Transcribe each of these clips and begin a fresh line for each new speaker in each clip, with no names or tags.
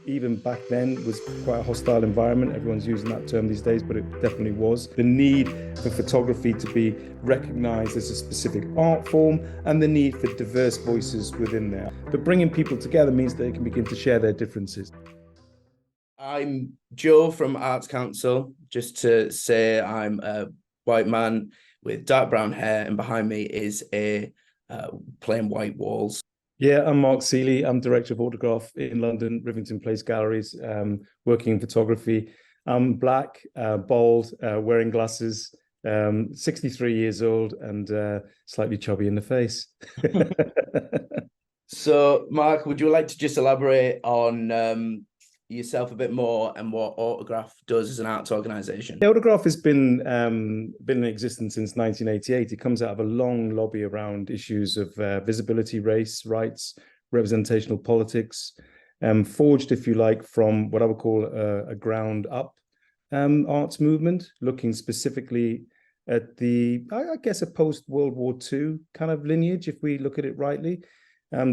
even back then was quite a hostile environment. Everyone's using that term these days, but it definitely was. The need for photography to be recognized as a specific art form and the need for diverse voices within there. But bringing people together means they can begin to share their differences.
I'm Joe from Arts Council. Just to say, I'm a white man with dark brown hair, and behind me is a plain white walls.
Yeah, I'm Mark Seeley. I'm Director of Autograph in London, Rivington Place Galleries, working in photography. I'm black, bald, wearing glasses, 63 years old, and slightly chubby in the face.
So, Mark, would you like to just elaborate on yourself a bit more and what Autograph does as an arts organisation?
Autograph has been in existence since 1988. It comes out of a long lobby around issues of visibility, race, rights, representational politics, forged, if you like, from what I would call a ground up arts movement, looking specifically at the, I guess, a post-World War II kind of lineage, if we look at it rightly.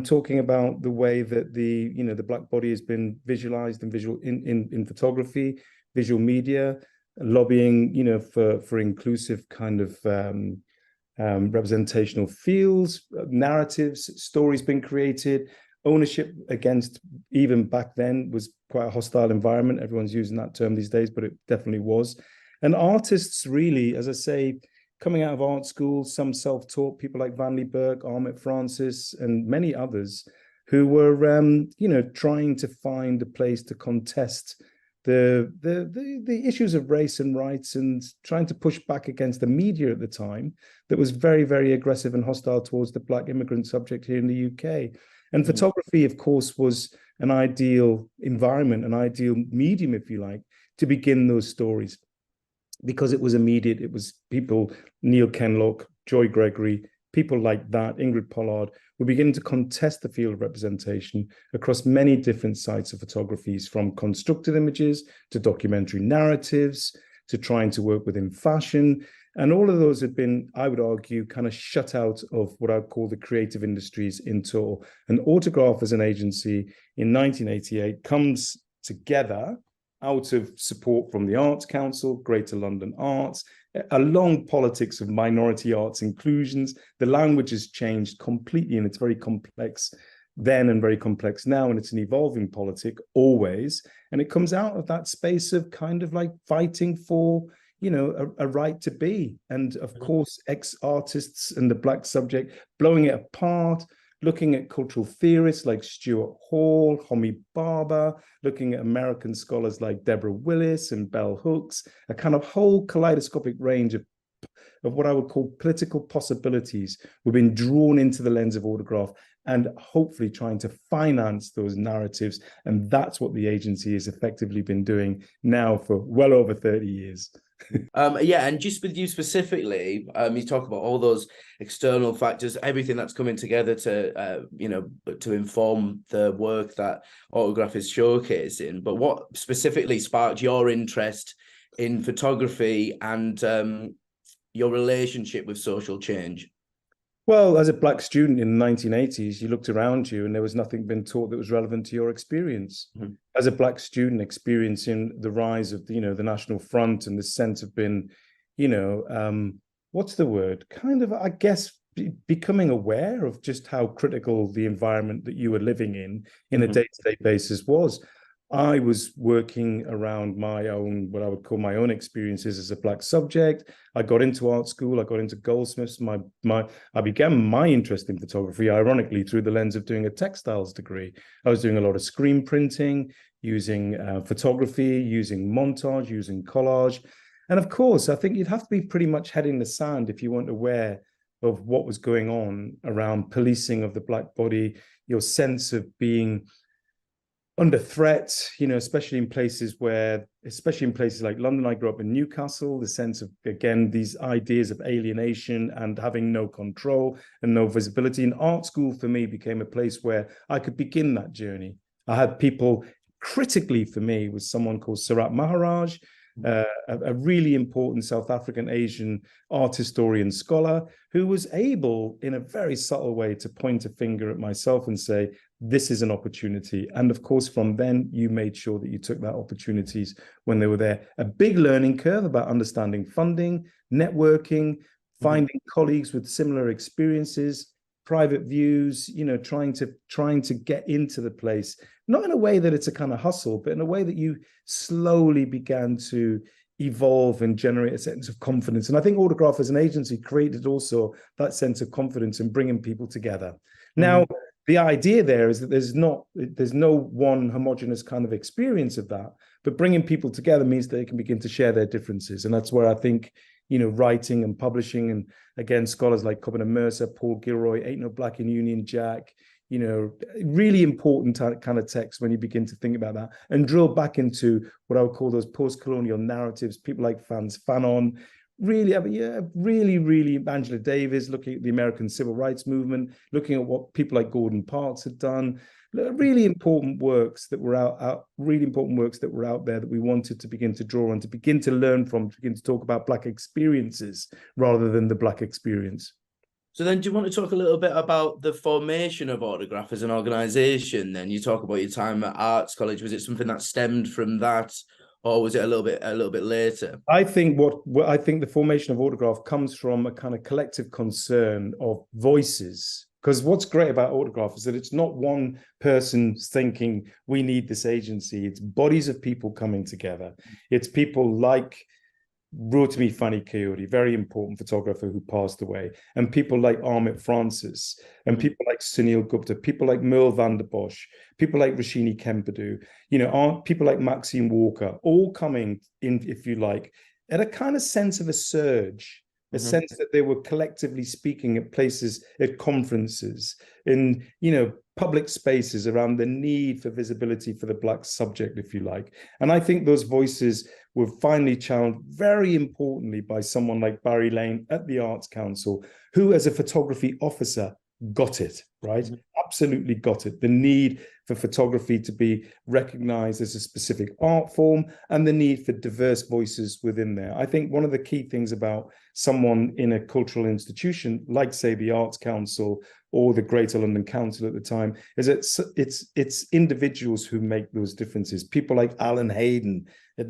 Talking about the way that the black body has been visualized and visual in photography, visual media, lobbying for inclusive kind of representational fields, narratives, stories being created. Ownership against, even back then, was quite a hostile environment. Everyone's using that term these days, but it definitely was. And artists really, as I say, coming out of art school, some self-taught, people like Vanley Burke, Armit Francis, and many others who were, trying to find a place to contest the issues of race and rights, and trying to push back against the media at the time that was very, very aggressive and hostile towards the black immigrant subject here in the UK. And photography, of course, was an ideal environment, an ideal medium, if you like, to begin those stories, because it was immediate. It was people, Neil Kenlock, Joy Gregory, people like that, Ingrid Pollard, were beginning to contest the field of representation across many different sites of photographies, from constructed images to documentary narratives to trying to work within fashion. And all of those had been, I would argue, kind of shut out of what I'd call the creative industries in total. And Autograph as an agency in 1988 comes together out of support from the Arts Council, Greater London Arts, a long politics of minority arts inclusions. The language has changed completely, and it's very complex then and very complex now, and it's an evolving politic always. And it comes out of that space of kind of like fighting for, a right to be. And of course, ex-artists and the black subject blowing it apart, looking at cultural theorists like Stuart Hall, Homi Bhabha, looking at American scholars like Deborah Willis and Bell Hooks, a kind of whole kaleidoscopic range of what I would call political possibilities were being drawn into the lens of Autograph, and hopefully trying to finance those narratives. And that's what the agency has effectively been doing now for well over 30 years.
And just with you specifically, you talk about all those external factors, everything that's coming together to to inform the work that Autograph is showcasing. But what specifically sparked your interest in photography and your relationship with social change?
Well, as a black student in the 1980s, you looked around you and there was nothing been taught that was relevant to your experience. Mm-hmm. As a black student experiencing the rise of, the National Front and the sense of being, what's the word? Kind of, I guess, becoming aware of just how critical the environment that you were living in a day-to-day basis was. I was working around my own, what I would call my own experiences as a black subject. I got into art school. I got into Goldsmiths. I began my interest in photography, ironically, through the lens of doing a textiles degree. I was doing a lot of screen printing, using photography, using montage, using collage. And of course, I think you'd have to be pretty much head in the sand if you weren't aware of what was going on around policing of the black body, your sense of being under threat, especially in places like London. I grew up in Newcastle, the sense of, again, these ideas of alienation and having no control and no visibility. And art school for me became a place where I could begin that journey. I had people, critically for me, was someone called Sarat Maharaj, a really important South African Asian art historian scholar, who was able, in a very subtle way, to point a finger at myself and say, this is an opportunity. And of course, from then, you made sure that you took that opportunities when they were there. A big learning curve about understanding funding, networking, finding colleagues with similar experiences, private views, trying to get into the place, not in a way that it's a kind of hustle, but in a way that you slowly began to evolve and generate a sense of confidence. And I think Autograph as an agency created also that sense of confidence in bringing people together. Now, the idea there is that there's no one homogenous kind of experience of that, but bringing people together means they can begin to share their differences. And that's where I think, writing and publishing, and again, scholars like Cobbin and Mercer, Paul Gilroy, Ain't No Black in Union Jack, really important kind of text when you begin to think about that and drill back into what I would call those post-colonial narratives. People like Frantz Fanon, really, Angela Davis, looking at the American Civil Rights Movement, looking at what people like Gordon Parks had done. Really important works that were out there that we wanted to begin to draw on, to begin to learn from, to begin to talk about Black experiences rather than the Black experience.
So then, do you want to talk a little bit about the formation of Autograph as an organisation? Then you talk about your time at Arts College. Was it something that stemmed from that, or was it a little bit later?
I think I think the formation of Autograph comes from a kind of collective concern of voices. Because what's great about Autograph is that it's not one person thinking we need this agency. It's bodies of people coming together. It's people like Rotimi Fani-Kayode, very important photographer who passed away, and people like Amit Francis, and people like Sunil Gupta, people like Merle van der Bosch, people like Rashini Kempadu, people like Maxine Walker, all coming in, if you like, at a kind of sense of a surge. A sense that they were collectively speaking at places, at conferences, in, public spaces around the need for visibility for the Black subject, if you like. And I think those voices were finally channeled very importantly by someone like Barry Lane at the Arts Council, who as a photography officer got it, right? Absolutely got it. The need for photography to be recognized as a specific art form and the need for diverse voices within there. I think one of the key things about someone in a cultural institution, like say the Arts Council or the Greater London Council at the time, is that it's individuals who make those differences. People like Alan Hayden at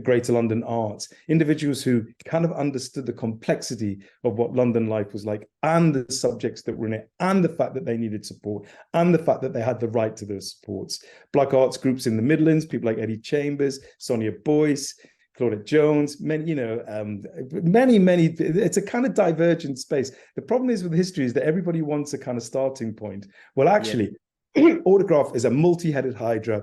Greater London Arts, individuals who kind of understood the complexity of what London life was like, and the subjects that were in it, and the fact that they needed support, and the fact that they had the right to those supports. Black arts groups in the Midlands, people like Eddie Chambers, Sonia Boyce, Claudette Jones, many, it's a kind of divergent space. The problem is with history is that everybody wants a kind of starting point. Well, actually, Autograph is a multi-headed hydra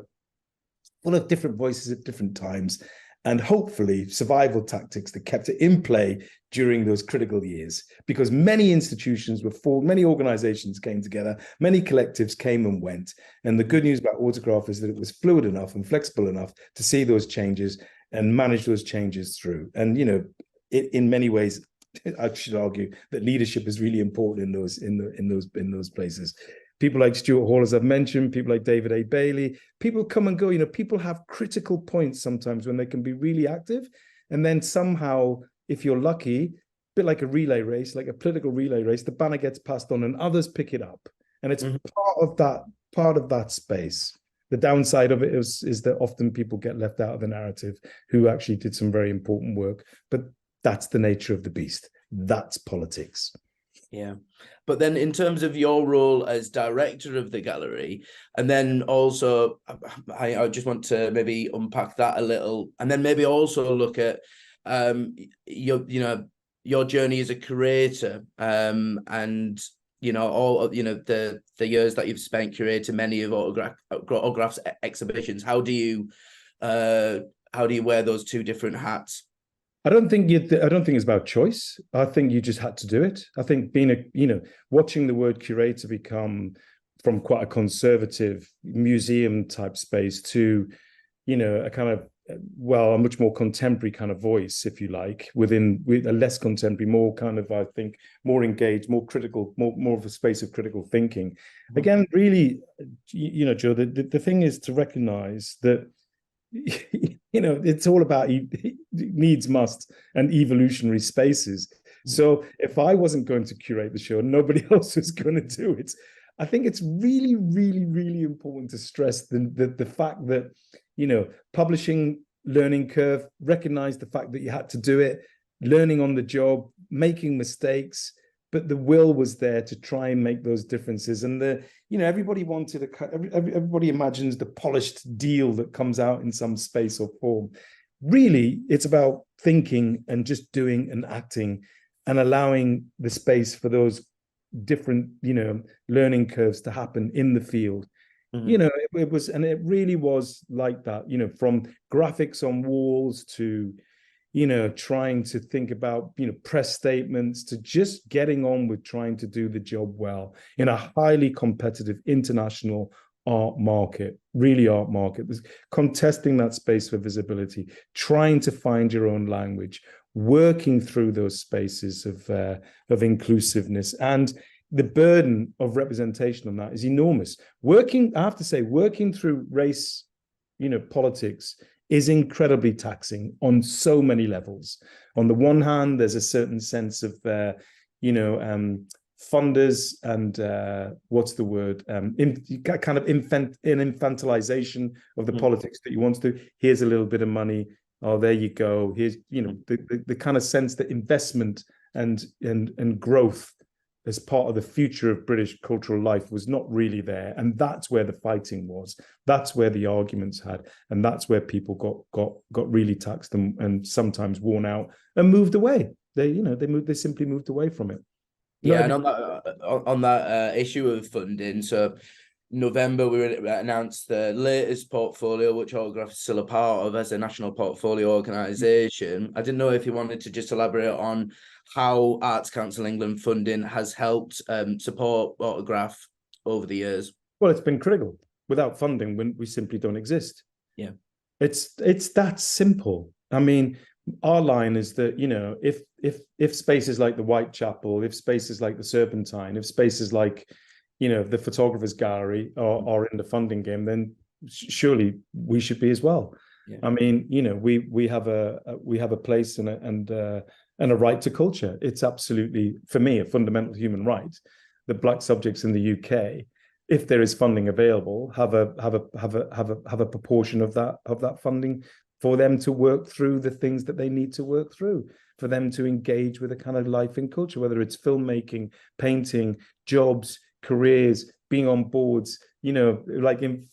full of different voices at different times, and hopefully survival tactics that kept it in play during those critical years, because many institutions were formed, many organizations came together, many collectives came and went. And the good news about Autograph is that it was fluid enough and flexible enough to see those changes and manage those changes through. And, in many ways, I should argue that leadership is really important in those places. People like Stuart Hall, as I've mentioned, people like David A. Bailey, people come and go. People have critical points sometimes when they can be really active. And then somehow, if you're lucky, a bit like a relay race, like a political relay race, the banner gets passed on and others pick it up. And it's part of that space. The downside of it is that often people get left out of the narrative who actually did some very important work. But that's the nature of the beast. That's politics.
Yeah. But then in terms of your role as director of the gallery, and then also I just want to maybe unpack that a little, and then maybe also look at your journey as a curator, and all the years that you've spent curating many of Autograph's exhibitions. How do you wear those two different hats?
I don't think it's about choice. I think you just had to do it. I think watching the word curator become from quite a conservative museum type space to, a kind of, a much more contemporary kind of voice, if you like, with a less contemporary, more kind of, I think, more engaged, more critical, more of a space of critical thinking. Again, really, Joe, the thing is to recognize that, it's all about needs, must, and evolutionary spaces. So if I wasn't going to curate the show, nobody else was going to do it. I think it's really, really, really important to stress the fact that, publishing learning curve, recognize the fact that you had to do it, learning on the job, making mistakes, but the will was there to try and make those differences. And everybody wanted everybody imagines the polished deal that comes out in some space or form. Really, it's about thinking and just doing and acting and allowing the space for those different, learning curves to happen in the field. It was, and it really was like that, from graphics on walls to, trying to think about, press statements, to just getting on with trying to do the job well in a highly competitive international art market, There's contesting that space for visibility, trying to find your own language, working through those spaces of inclusiveness. And the burden of representation on that is enormous. I have to say, working through race, politics is incredibly taxing on so many levels. On the one hand, there's a certain sense of, funders and what's the word? Kind of infantilization of the politics that you want to do. Here's a little bit of money. Oh, there you go. Here's, the kind of sense that investment and growth as part of the future of British cultural life was not really there. And that's where the fighting was. That's where the arguments had. And that's where people got really taxed and sometimes worn out and moved away. They simply moved away from it.
Yeah, and on that issue of funding, so November we announced the latest portfolio, which Autograph is still a part of as a national portfolio organisation. I didn't know if you wanted to just elaborate on how Arts Council England funding has helped support Autograph over the years. Well,
it's been critical. Without funding, we simply don't exist.
Yeah,
it's that simple. I mean, our line is that, if spaces like the Whitechapel, if spaces like the Serpentine, if spaces like, the Photographers Gallery are in the funding game, then surely we should be as well. Yeah. I mean, we have a place and a right to culture. It's absolutely, for me, a fundamental human right that Black subjects in the UK, if there is funding available, have a proportion of that funding for them to work through the things that they need to work through, for them to engage with a kind of life in culture, whether it's filmmaking, painting, jobs, careers, being on boards,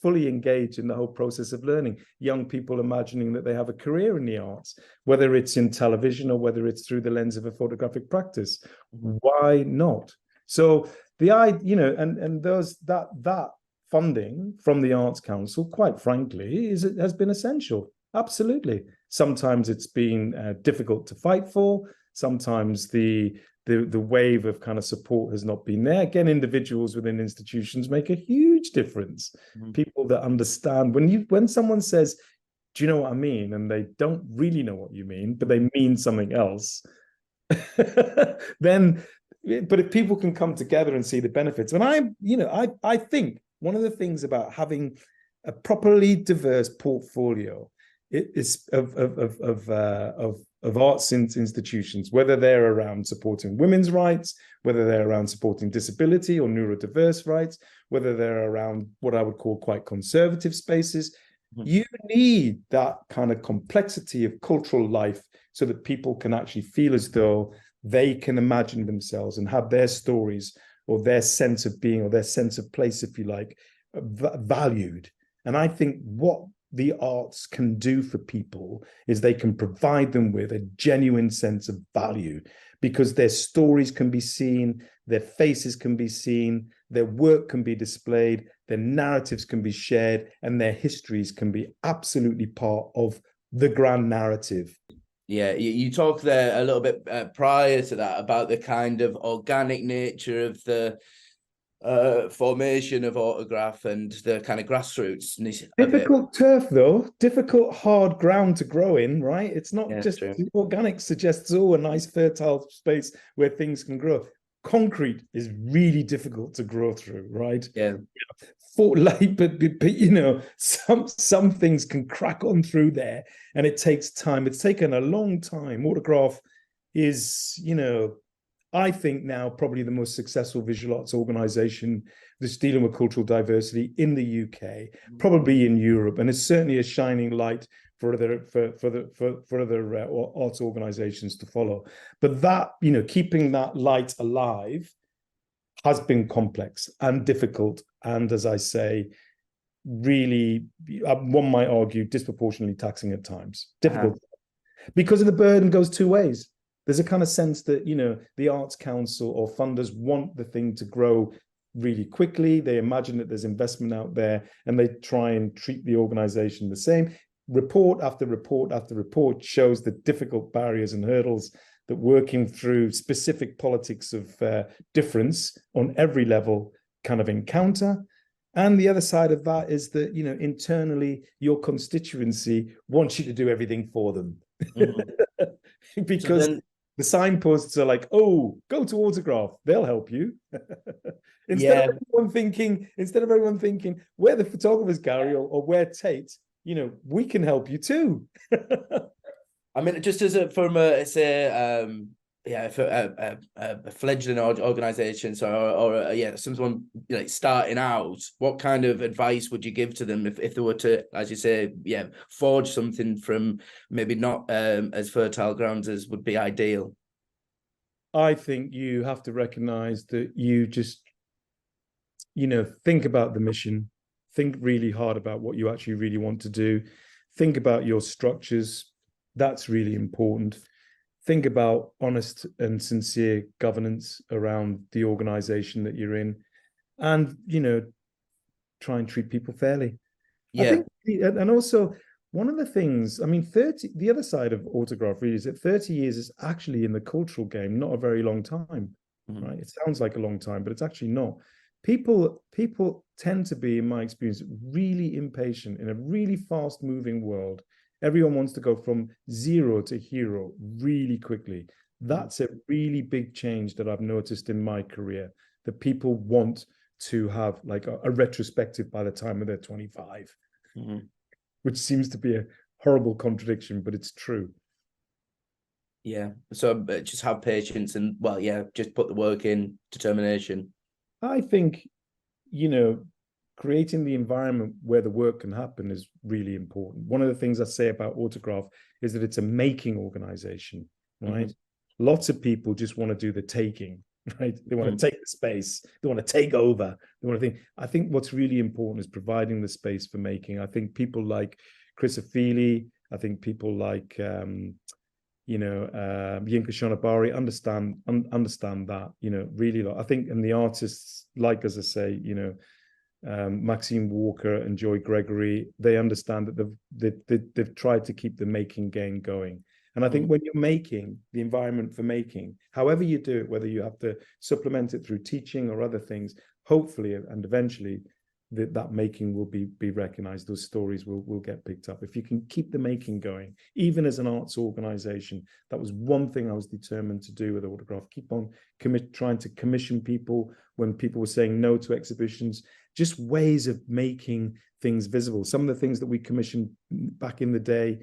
fully engaged in the whole process of learning. Young people imagining that they have a career in the arts, whether it's in television or whether it's through the lens of a photographic practice. Why not? So that funding from the Arts Council, quite frankly, has been essential. Absolutely. Sometimes it's been difficult to fight for. Sometimes the wave of kind of support has not been there. Again, individuals within institutions make a huge difference. People that understand when someone says, "Do you know what I mean?" and they don't really know what you mean, but they mean something else. Then, but if people can come together and see the benefits, and I think one of the things about having a properly diverse portfolio is of arts institutions, whether they're around supporting women's rights, whether they're around supporting disability or neurodiverse rights, whether they're around what I would call quite conservative spaces. You need that kind of complexity of cultural life so that people can actually feel as though they can imagine themselves and have their stories or their sense of being or their sense of place, if you like, valued. And I think what the arts can do for people is they can provide them with a genuine sense of value, because their stories can be seen, their faces can be seen, their work can be displayed, their narratives can be shared, and their histories can be absolutely part of the grand narrative.
Yeah, you talked there a little bit prior to that about the kind of organic nature of the formation of Autograph and the kind of grassroots.
Difficult turf, though. Difficult, hard ground to grow in, right? It's not just true. Organic suggests, a nice fertile space where things can grow. Concrete is really difficult to grow through, right?
Yeah.
But some things can crack on through there, and it takes time. It's taken a long time. Autograph, is, I think now probably the most successful visual arts organization that's dealing with cultural diversity in the UK, probably in Europe, and it's certainly a shining light for other arts organizations to follow. But that, keeping that light alive has been complex and difficult, and as I say, really, one might argue, disproportionately taxing at times. Difficult because of the burden goes two ways. There's a kind of sense that, the Arts Council or funders want the thing to grow really quickly. They imagine that there's investment out there and they try and treat the organization the same. Report after report after report shows the difficult barriers and hurdles that working through specific politics of difference on every level kind of encounter. And the other side of that is that, internally, your constituency wants you to do everything for them. Because the signposts are like, oh, go to Autograph, they'll help you. Instead of everyone thinking, we're the photographer's gallery or we're Tate, we can help you too.
I mean, just as a fledgling organization, or someone starting out, what kind of advice would you give to them if they were to, as you say, forge something from maybe not as fertile grounds as would be ideal?
I think you have to recognize that you just, think about the mission, think really hard about what you actually really want to do, think about your structures. That's really important. Think about honest and sincere governance around the organization that you're in, and, try and treat people fairly. I think, and also one of the things, I mean, the other side of Autograph really is that 30 years is actually in the cultural game not a very long time, right? It sounds like a long time, but it's actually not. People tend to be, in my experience, really impatient in a really fast moving world. Everyone wants to go from zero to hero really quickly. That's a really big change that I've noticed in my career, that people want to have like a retrospective by the time they're 25, which seems to be a horrible contradiction, but it's true.
Yeah. So just have patience and, just put the work in, determination.
I think, creating the environment where the work can happen is really important. One of the things I say about Autograph is that it's a making organization, right? Lots of people just want to do the taking, right? They want to take the space. They want to take over. They want to think. I think what's really important is providing the space for making. I think people like Chris Ofili, I think people like, Yinka Shonabari understand that, really. I think, and the artists, like, as I say, Maxine Walker and Joy Gregory, they understand that they've tried to keep the making game going. And I think when you're making, the environment for making, however you do it, whether you have to supplement it through teaching or other things, hopefully and eventually that making will be recognized. Those stories will get picked up. If you can keep the making going, even as an arts organization, that was one thing I was determined to do with Autograph. Keep on trying to commission people when people were saying no to exhibitions, just ways of making things visible. Some of the things that we commissioned back in the day,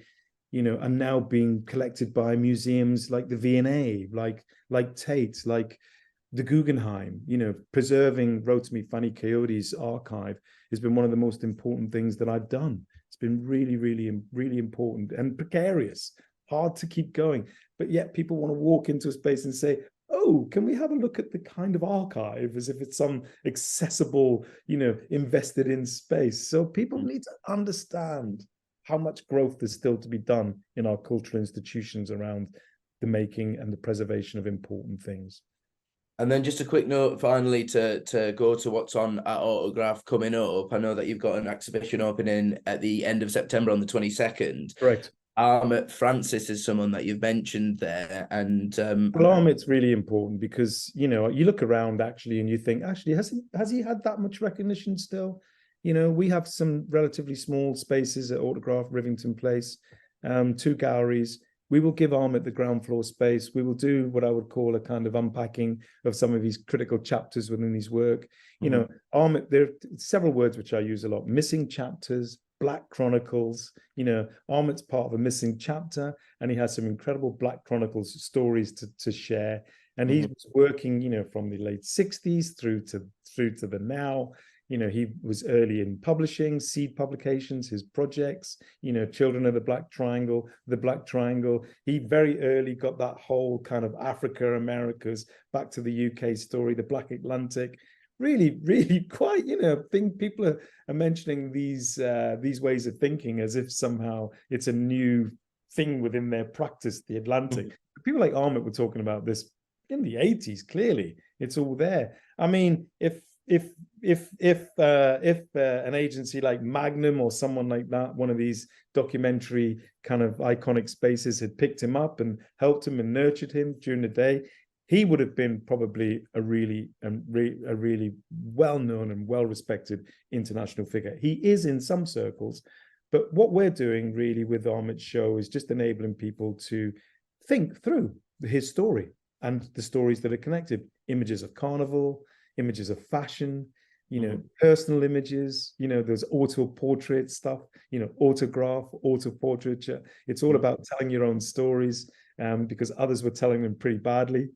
are now being collected by museums like the V&A, like Tate, like the Guggenheim. Preserving Rotimi Fani Coyote's archive has been one of the most important things that I've done. It's been really, really, really important and precarious, hard to keep going. But yet people want to walk into a space and say, oh, can we have a look at the kind of archive, as if it's some accessible, invested in space. So people need to understand how much growth there's still to be done in our cultural institutions around the making and the preservation of important things.
And then just a quick note finally to go to what's on at Autograph coming up. I know that you've got an exhibition opening at the end of September on the 22nd.
Correct.
Francis is someone that you've mentioned there. And
Armit's really important because, you look around actually and you think, actually, has he had that much recognition still? We have some relatively small spaces at Autograph, Rivington Place, 2 galleries. We will give Amit the ground floor space. We will do what I would call a kind of unpacking of some of his critical chapters within his work. Amit, there are several words which I use a lot: missing chapters, Black Chronicles. Armit's part of a missing chapter, and he has some incredible Black Chronicles stories to share. And he was working, from the late 60s through to the now. He was early in publishing, Seed Publications, his projects, Children of the Black Triangle, He very early got that whole kind of Africa, Americas, back to the UK story, the Black Atlantic. Really, really quite, I think people are mentioning these ways of thinking as if somehow it's a new thing within their practice, the Atlantic. People like Armit were talking about this in the 80s. Clearly, it's all there. I mean, if an agency like Magnum or someone like that, one of these documentary kind of iconic spaces, had picked him up and helped him and nurtured him during the day, he would have been probably a really well-known and well-respected international figure. He is in some circles, but what we're doing really with Armit's show is just enabling people to think through his story and the stories that are connected. Images of carnival, images of fashion, personal images, there's auto portrait stuff, autograph, auto portraiture. It's all about telling your own stories, because others were telling them pretty badly.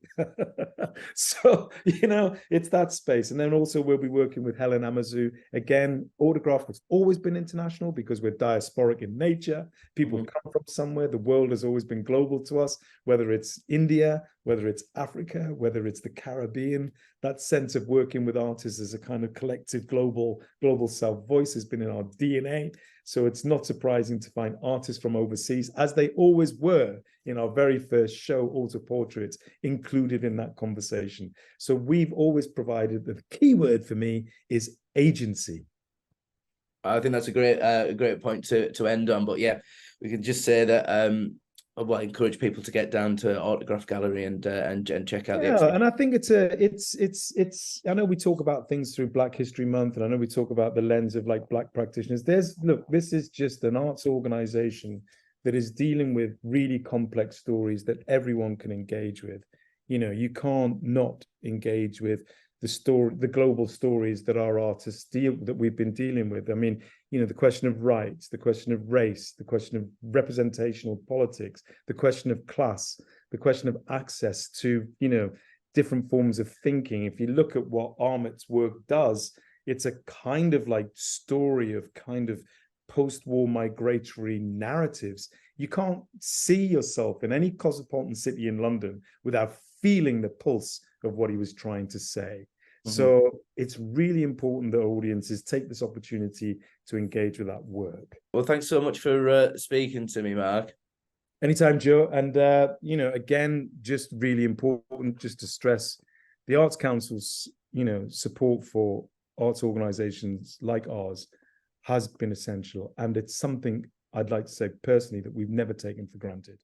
So, it's that space. And then also we'll be working with Helen Amazu. Again, autograph has always been international because we're diasporic in nature. People come from somewhere. The world has always been global to us, whether it's India, whether it's Africa, whether it's the Caribbean. That sense of working with artists as a kind of collective global self-voice has been in our DNA. So it's not surprising to find artists from overseas, as they always were in our very first show, Auto Portraits, included in that conversation. So we've always provided, the key word for me is agency.
I think that's a great point to end on. But yeah, we can just say that I encourage people to get down to Autograph Gallery and check out the exhibition.
And I think it's I know we talk about things through Black History Month, and I know we talk about the lens of like Black practitioners. This is just an arts organization that is dealing with really complex stories that everyone can engage with. You can't not engage with the global stories that our artists that we've been dealing with. I mean, the question of rights, the question of race, the question of representational politics, the question of class, the question of access to, different forms of thinking. If you look at what Armit's work does, it's a kind of like story of kind of post-war migratory narratives. You can't see yourself in any cosmopolitan city in London without feeling the pulse of what he was trying to say. So it's really important that audiences take this opportunity to engage with that work.
Well, thanks so much for speaking to me, Mark.
Anytime, Joe. And, again, just really important just to stress the Arts Council's, support for arts organizations like ours has been essential. And it's something I'd like to say personally that we've never taken for granted.